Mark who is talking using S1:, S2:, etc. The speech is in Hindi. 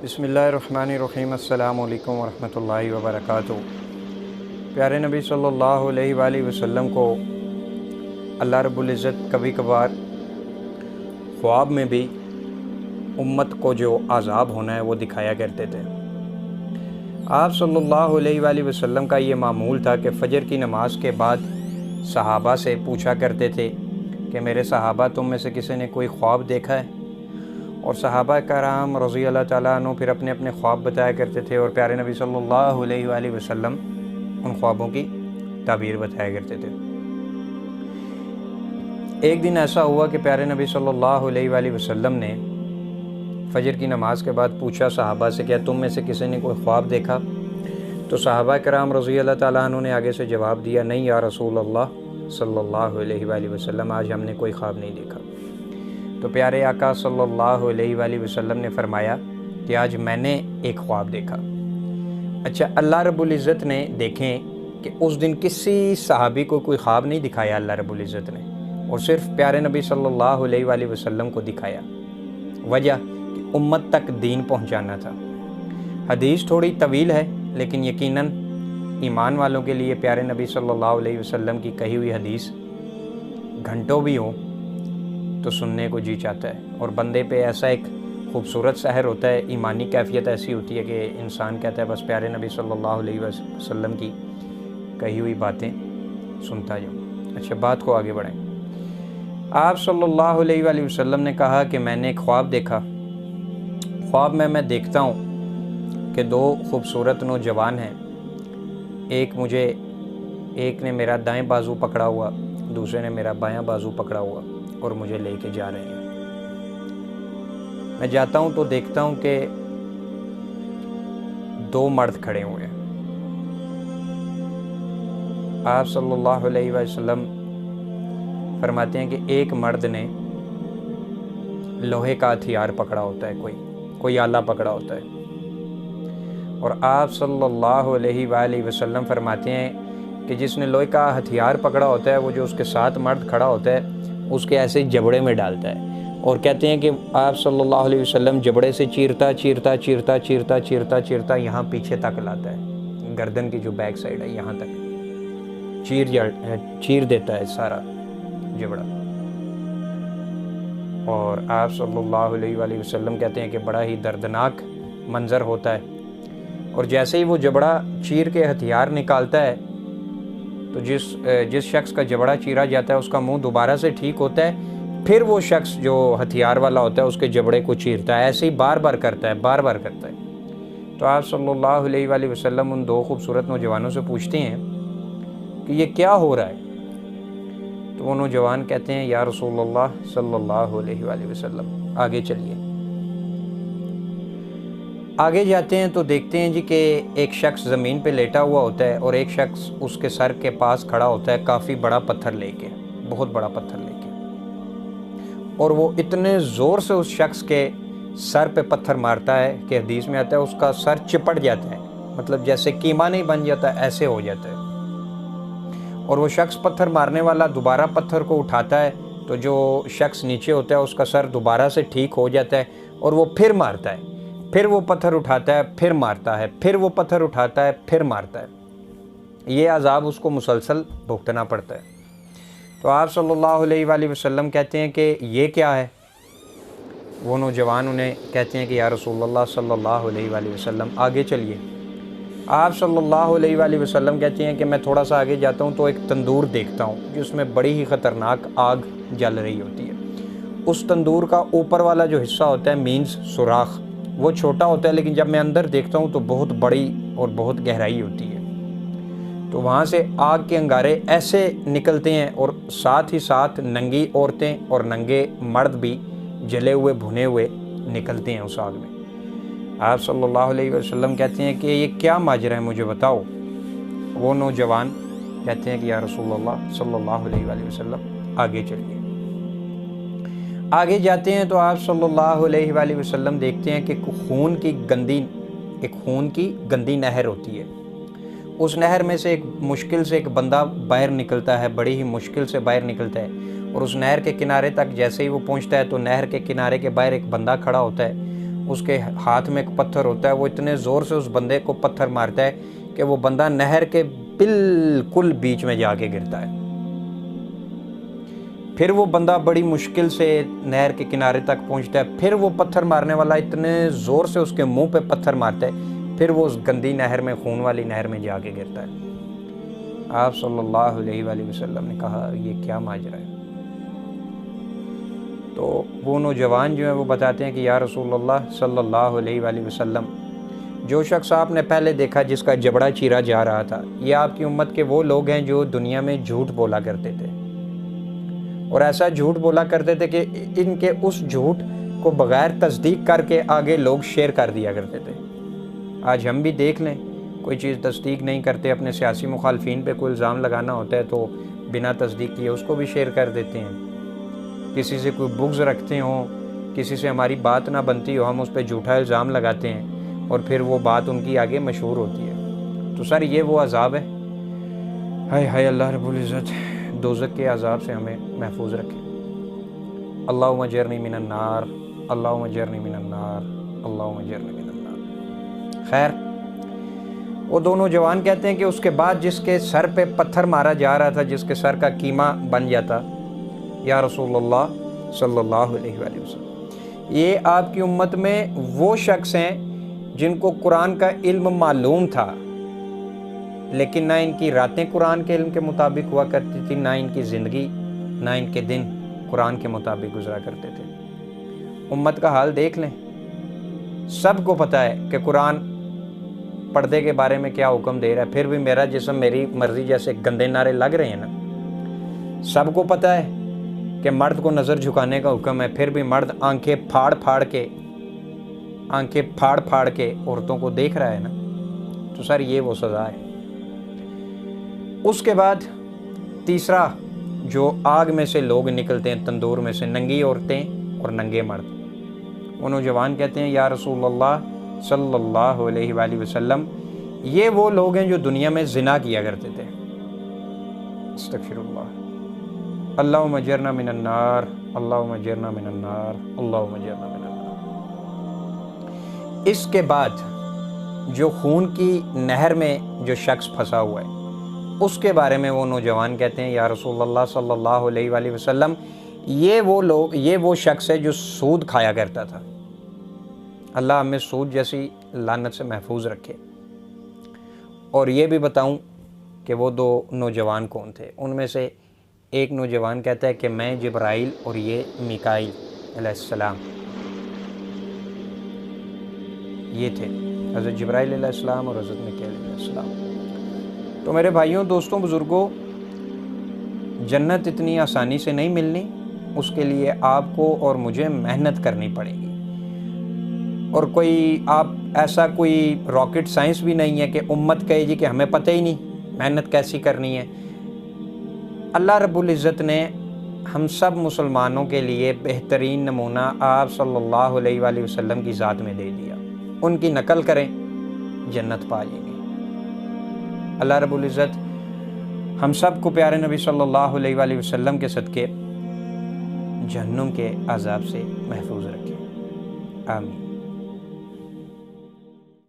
S1: बिस्मिल्लाहिर्रहमानिर्रहीम। अस्सलामु अलैकुम वरहमतुल्लाहि वबरकातुहू। प्यारे नबी सल्लल्लाहु अलैहि वसल्लम को अल्लाह रब्बुल इज़्ज़त कभी कभार ख्वाब में भी उम्मत को जो अज़ाब होना है वो दिखाया करते थे। आप सल्लल्लाहु अलैहि वसल्लम का ये मामूल था कि फ़जर की नमाज के बाद सहाबा से पूछा करते थे कि मेरे सहाबा, तुम में से किसी ने कोई ख्वाब देखा है? और सहाबा कराम रज़ी अल्लाह ताला अन्हु फिर अपने अपने ख्वाब बताया करते थे और प्यारे नबी सल्लल्लाहु अलैहि वसल्लम उन ख्वाबों की ताबीर बताया करते थे। एक दिन ऐसा हुआ कि प्यारे नबी सल्लल्लाहु अलैहि वसल्लम ने फ़जर की नमाज के बाद पूछा सहाबा से, क्या तुम में से किसी ने कोई ख्वाब देखा? तो सहाबा कराम रज़ी अल्लाह ताला अन्हु ने आगे से जवाब दिया, नहीं या रसूल अल्लाह सल्लल्लाहु अलैहि वसल्लम, आज हमने कोई ख्वाब नहीं देखा। तो प्यारे आका सल्लल्लाहु अलैहि वसल्लम ने फरमाया कि आज मैंने एक ख्वाब देखा। अच्छा, अल्लाह रब्बुल इज़्ज़त ने देखें कि उस दिन किसी सहाबी को कोई ख्वाब नहीं दिखाया अल्लाह रब्बुल इज़्ज़त ने, और सिर्फ प्यारे नबी सल्लल्लाहु अलैहि वसल्लम को दिखाया। वजह कि उम्मत तक दीन पहुंचाना था। हदीस थोड़ी तवील है, लेकिन यकीनन ईमान वालों के लिए प्यारे नबी सल्लल्लाहु अलैहि वसल्लम की कही हुई हदीस घंटों भी हो तो सुनने को जी चाहता है। और बंदे पे ऐसा एक खूबसूरत सहर होता है, ईमानी कैफियत ऐसी होती है कि इंसान कहता है बस प्यारे नबी सल्लल्लाहु अलैहि वसल्लम की कही हुई बातें सुनता जाऊँ। अच्छा, बात को आगे बढ़ाएं। आप सल्लल्लाहु अलैहि वसल्लम ने कहा कि मैंने एक ख्वाब देखा। ख्वाब में मैं देखता हूँ कि दो खूबसूरत नौजवान हैं। एक ने मेरा दाएं बाजू पकड़ा हुआ, दूसरे ने मेरा बायां बाजू पकड़ा हुआ और मुझे लेके जा रहे हैं। मैं जाता हूँ तो देखता हूँ कि दो मर्द खड़े हुए हैं। आप सल्लल्लाहु अलैहि वसल्लम फरमाते हैं कि एक मर्द ने लोहे का हथियार पकड़ा होता है, कोई आला पकड़ा होता है, और आप सल्लल्लाहु अलैहि वसल्लम फरमाते हैं कि जिसने लोहे का हथियार पकड़ा होता है वो जो उसके साथ मर्द खड़ा होता है उसके ऐसे जबड़े में डालता है, और कहते हैं कि आप सल्लल्लाहु अलैहि वसल्लम जबड़े से चीरता चीरता चीरता चीरता चीरता चीरता यहाँ पीछे तक लाता है, गर्दन की जो बैक साइड है यहाँ तक चीर देता है सारा जबड़ा। और आप सल्लल्लाहु अलैहि वसल्लम कहते हैं कि बड़ा ही दर्दनाक मंज़र होता है। और जैसे ही वो जबड़ा चीर के हथियार निकालता है तो जिस शख्स का जबड़ा चीरा जाता है उसका मुंह दोबारा से ठीक होता है, फिर वो शख्स जो हथियार वाला होता है उसके जबड़े को चीरता है। ऐसे ही बार बार करता है। तो आप सल्लल्लाहु अलैहि वसल्लम उन दो खूबसूरत नौजवानों से पूछते हैं कि ये क्या हो रहा है? तो वो नौजवान कहते हैं, या रसूलल्लाह सल्लल्लाहु अलैहि वसल्लम, आगे चलिए। आगे जाते हैं तो देखते हैं जी कि एक शख्स ज़मीन पे लेटा हुआ होता है और एक शख्स उसके सर के पास खड़ा होता है, काफ़ी बड़ा पत्थर लेके, बहुत बड़ा पत्थर लेके, और वो इतने ज़ोर से उस शख्स के सर पे पत्थर मारता है कि हदीस में आता है उसका सर चिपट जाता है, मतलब जैसे कीमा नहीं बन जाता ऐसे हो जाता है। और वो शख्स पत्थर मारने वाला दोबारा पत्थर को उठाता है तो जो शख्स नीचे होता है उसका सर दोबारा से ठीक हो जाता है, और वो फिर मारता है, फिर वो पत्थर उठाता है, फिर मारता है, फिर वो पत्थर उठाता है, फिर मारता है। ये अज़ाब उसको मुसलसल भुगतना पड़ता है। तो आप सल्लल्लाहु अलैहि वसल्लम कहते हैं कि ये क्या है? वो नौजवान उन्हें कहते हैं कि या रसूलल्लाह सल्लल्लाहु अलैहि वसल्लम, आगे चलिए। आप सल्लल्लाहु अलैहि वसल्लम कहते हैं कि मैं थोड़ा सा आगे जाता हूँ तो एक तंदूर देखता हूँ जिसमें बड़ी ही ख़तरनाक आग जल रही होती है। उस तंदूर का ऊपर वाला जो हिस्सा होता है, मीन्स सुराख, वो छोटा होता है, लेकिन जब मैं अंदर देखता हूँ तो बहुत बड़ी और बहुत गहराई होती है। तो वहाँ से आग के अंगारे ऐसे निकलते हैं और साथ ही साथ नंगी औरतें और नंगे मर्द भी जले हुए भुने हुए निकलते हैं उस आग में। आप सल्लल्लाहु अलैहि वसल्लम कहते हैं कि ये क्या माजरा है, मुझे बताओ। वो नौजवान कहते हैं कि या रसूलल्लाह सल्लल्लाहु अलैहि वसल्लम, आगे चलिए। आगे जाते हैं तो आप सल्लल्लाहु अलैहि वसल्लम देखते हैं कि खून की गंदी नहर होती है। उस नहर में से मुश्किल से एक बंदा बाहर निकलता है, बड़ी ही मुश्किल से बाहर निकलता है, और उस नहर के किनारे तक जैसे ही वो पहुंचता है तो नहर के किनारे के बाहर एक बंदा खड़ा होता है उसके हाथ में एक पत्थर होता है, वो इतने ज़ोर से उस बंदे को पत्थर मारता है कि वो बंदा नहर के बिल्कुल बीच में जाके गिरता है। फिर वो बंदा बड़ी मुश्किल से नहर के किनारे तक पहुंचता है, फिर वो पत्थर मारने वाला इतने ज़ोर से उसके मुंह पे पत्थर मारता है, फिर वो उस गंदी नहर में, खून वाली नहर में जाके गिरता है। आप सल्लल्लाहु अलैहि वसल्लम ने कहा ये क्या माजरा है। तो वो नौजवान जो है वो बताते हैं कि या रसूलल्लाह सल्लल्लाहु अलैहि वसल्लम, जो शख्स आपने पहले देखा जिसका जबड़ा चीरा जा रहा था, ये आपकी उम्मत के वो लोग हैं जो दुनिया में झूठ बोला करते थे, और ऐसा झूठ बोला करते थे कि इनके उस झूठ को बग़ैर तस्दीक करके आगे लोग शेयर कर दिया करते थे। आज हम भी देख लें, कोई चीज़ तस्दीक नहीं करते, अपने सियासी मुखालफिन पे कोई इल्ज़ाम लगाना होता है तो बिना तस्दीक किए उसको भी शेयर कर देते हैं। किसी से कोई बुग़्ज़ रखते हों, किसी से हमारी बात ना बनती हो, हम उस पर झूठा इल्ज़ाम लगाते हैं और फिर वो बात उनकी आगे मशहूर होती है। तो सर ये वो अज़ाब है। हाय हाय, अल्लाह रब्बुल इज़्ज़त दोज़ख के अज़ाब से हमें महफूज रखे। अल्लाहुम्मा अजरनी मिनन नार, अल्लाहुम्मा अजरनी मिनन नार, अल्लाहुम्मा अजरनी मिनन नार। खैर, वो दोनों जवान कहते हैं कि उसके बाद जिसके सर पे पत्थर मारा जा रहा था, जिसके सर का कीमा बन जाता, या रसूलुल्लाह सल्लल्लाहु अलैहि वसल्लम, ये आपकी उम्मत में वो शख्स हैं जिनको कुरान का इल्म मालूम था, लेकिन ना इनकी रातें कुरान के इल्म के मुताबिक हुआ करती थी, ना इनकी ज़िंदगी, ना इनके दिन कुरान के मुताबिक गुजरा करते थे। उम्मत का हाल देख लें, सबको पता है कि कुरान पर्दे के बारे में क्या हुक्म दे रहा है, फिर भी मेरा जिस्म मेरी मर्जी जैसे गंदे नारे लग रहे हैं ना। सबको पता है कि मर्द को नज़र झुकाने का हुक्म है, फिर भी मर्द आंखें फाड़ फाड़ के औरतों को देख रहा है ना। तो सर ये वो सज़ा है। उसके बाद तीसरा, जो आग में से लोग निकलते हैं, तंदूर में से, नंगी औरतें और नंगे मर्द। वो नौजवान कहते हैं या रसूलल्लाह सल्लल्लाहु अलैहि वसल्लम, ये वो लोग हैं जो दुनिया में ज़िना किया करते थे। अस्तगफिरुल्लाह, अल्लाहुम्मा अजरना मिनन नार, अल्लाहुम्मा अजरना मिनन नार, अल्लाहुम्मा अजरना मिनन नार। इसके बाद जो खून की नहर में जो शख्स फंसा हुआ है, उसके बारे में वो नौजवान कहते हैं या रसूलल्लाह सल्लल्लाहु अलैहि वसल्लम, ये वो शख्स है जो सूद खाया करता था। अल्लाह हमें सूद जैसी लानत से महफूज रखे। और ये भी बताऊं कि वो दो नौजवान कौन थे। उनमें से एक नौजवान कहता है कि मैं जिब्राइल और ये मिकाइल अलैहिस्सलाम, ये थे हज़रत जिब्राइल अलैहिस्सलाम और हज़रत मिकाइल अलैहिस्सलाम। तो मेरे भाइयों, दोस्तों, बुज़ुर्गों, जन्नत इतनी आसानी से नहीं मिलनी, उसके लिए आपको और मुझे मेहनत करनी पड़ेगी। और कोई आप ऐसा कोई रॉकेट साइंस भी नहीं है कि उम्मत कहे जी कि हमें पता ही नहीं मेहनत कैसी करनी है। अल्लाह रब्बुल इज़्ज़त ने हम सब मुसलमानों के लिए बेहतरीन नमूना आप सल्लल्लाहु अलैहि वसल्लम की ज़ात में दे दिया। उनकी नकल करें, जन्नत पा लेंगे। अल्लाह रब्बुल इज़्ज़त हम सब को प्यारे नबी सल्लल्लाहु अलैहि वसल्लम के सदके जहन्नुम के अज़ाब से महफूज रखे। आमीन।